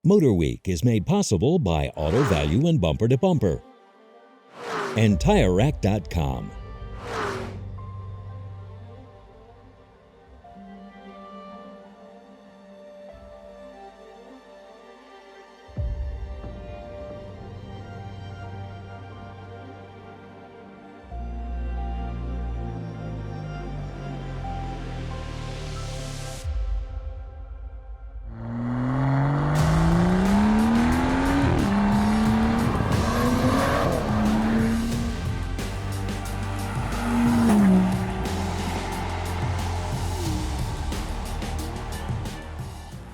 MotorWeek is made possible by Auto Value and Bumper to Bumper and TireRack.com.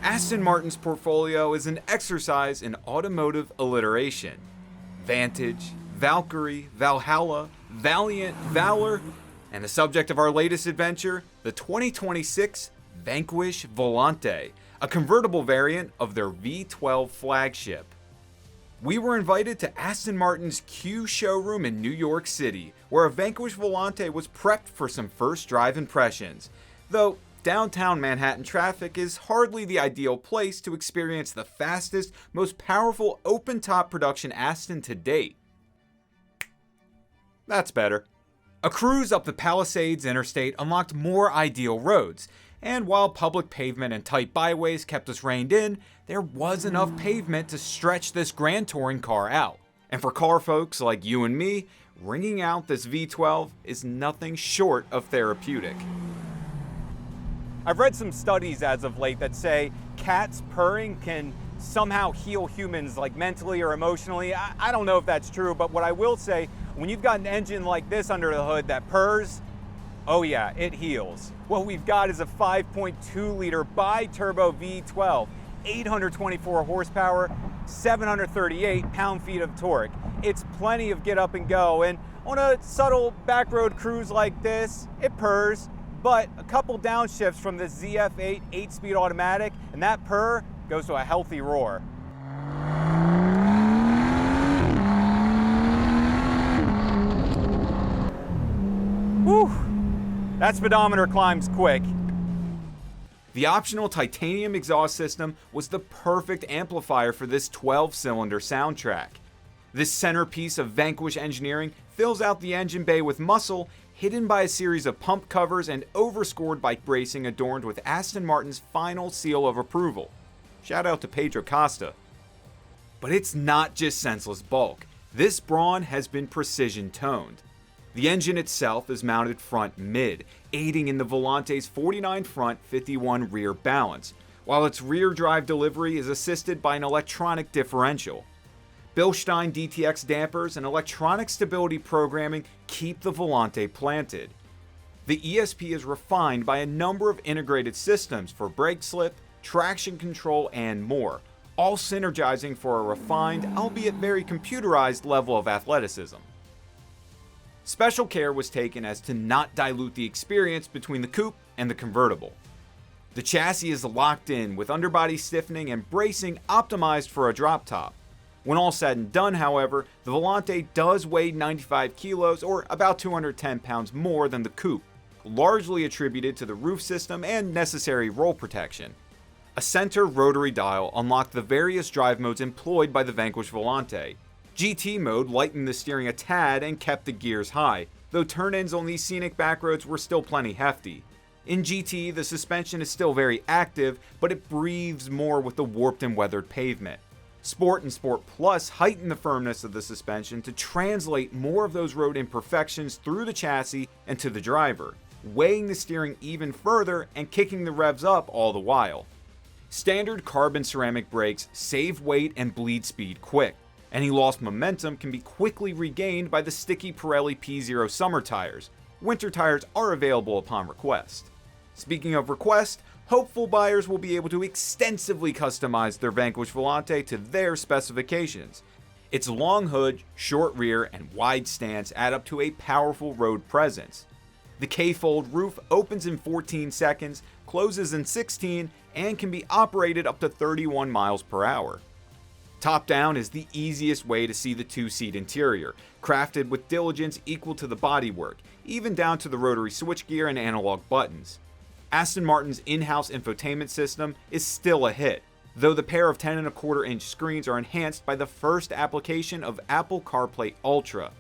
Aston Martin's portfolio is an exercise in automotive alliteration. Vantage, Valkyrie, Valhalla, Valiant, Valour, and the subject of our latest adventure, the 2026 Vanquish Volante, a convertible variant of their V12 flagship. We were invited to Aston Martin's Q showroom in New York City, where a Vanquish Volante was prepped for some first drive impressions, though downtown Manhattan traffic is hardly the ideal place to experience the fastest, most powerful open-top production Aston to date. That's better. A cruise up the Palisades Interstate unlocked more ideal roads, and while public pavement and tight byways kept us reined in, there was enough pavement to stretch this grand touring car out. And for car folks like you and me, ringing out this V12 is nothing short of therapeutic. I've read some studies as of late that say cats purring can somehow heal humans, like mentally or emotionally. I don't know if that's true, but what I will say, when you've got an engine like this under the hood that purrs, oh yeah, it heals. What we've got is a 5.2 liter bi-turbo V12, 824 horsepower, 738 pound-feet of torque. It's plenty of get up and go, and on a subtle back road cruise like this, it purrs. But a couple downshifts from the ZF8 8-speed automatic, and that purr goes to a healthy roar. Whew, that speedometer climbs quick. The optional titanium exhaust system was the perfect amplifier for this 12-cylinder soundtrack. This centerpiece of Vanquish engineering fills out the engine bay with muscle, hidden by a series of pump covers and overscored by bracing adorned with Aston Martin's final seal of approval. Shout out to Pedro Costa. But it's not just senseless bulk. This brawn has been precision toned. The engine itself is mounted front mid, aiding in the Volante's 49 front, 51 rear balance, while its rear drive delivery is assisted by an electronic differential. Bilstein DTX dampers and electronic stability programming keep the Volante planted. The ESP is refined by a number of integrated systems for brake slip, traction control, and more, all synergizing for a refined, albeit very computerized level of athleticism. Special care was taken as to not dilute the experience between the coupe and the convertible. The chassis is locked in with underbody stiffening and bracing optimized for a drop top. When all said and done, however, the Volante does weigh 95 kilos or about 210 pounds more than the coupe, largely attributed to the roof system and necessary roll protection. A center rotary dial unlocked the various drive modes employed by the Vanquish Volante. GT mode lightened the steering a tad and kept the gears high, though turn-ins on these scenic backroads were still plenty hefty. In GT, the suspension is still very active, but it breathes more with the warped and weathered pavement. Sport and Sport Plus heighten the firmness of the suspension to translate more of those road imperfections through the chassis and to the driver, weighing the steering even further and kicking the revs up all the while. Standard carbon ceramic brakes save weight and bleed speed quick. Any lost momentum can be quickly regained by the sticky Pirelli P0 summer tires. Winter tires are available upon request. Speaking of request, hopeful buyers will be able to extensively customize their Vanquish Volante to their specifications. Its long hood, short rear, and wide stance add up to a powerful road presence. The K-fold roof opens in 14 seconds, closes in 16, and can be operated up to 31 miles per hour. Top down is the easiest way to see the two-seat interior, crafted with diligence equal to the bodywork, even down to the rotary switchgear and analog buttons. Aston Martin's in-house infotainment system is still a hit. though the pair of 10.25-inch screens are enhanced by the first application of Apple CarPlay Ultra.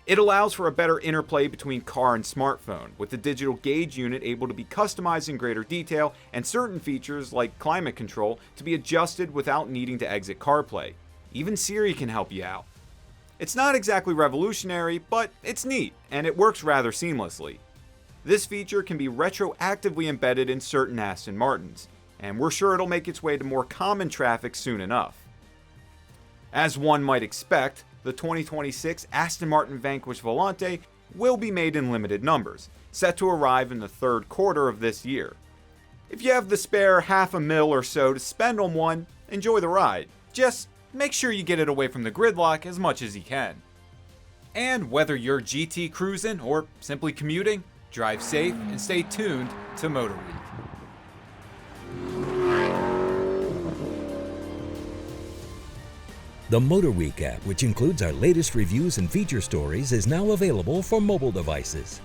It allows for a better interplay between car and smartphone, with the digital gauge unit able to be customized in greater detail and certain features like climate control to be adjusted without needing to exit CarPlay. Even Siri can help you out. It's not exactly revolutionary, but it's neat, and it works rather seamlessly. This feature can be retroactively embedded in certain Aston Martins, and we're sure it'll make its way to more common traffic soon enough. As one might expect, the 2026 Aston Martin Vanquish Volante will be made in limited numbers, set to arrive in the third quarter of this year. If you have the spare $500,000 or so to spend on one, enjoy the ride. Just make sure you get it away from the gridlock as much as you can. And whether you're GT cruising or simply commuting, drive safe and stay tuned to MotorWeek. The MotorWeek app, which includes our latest reviews and feature stories, is now available for mobile devices.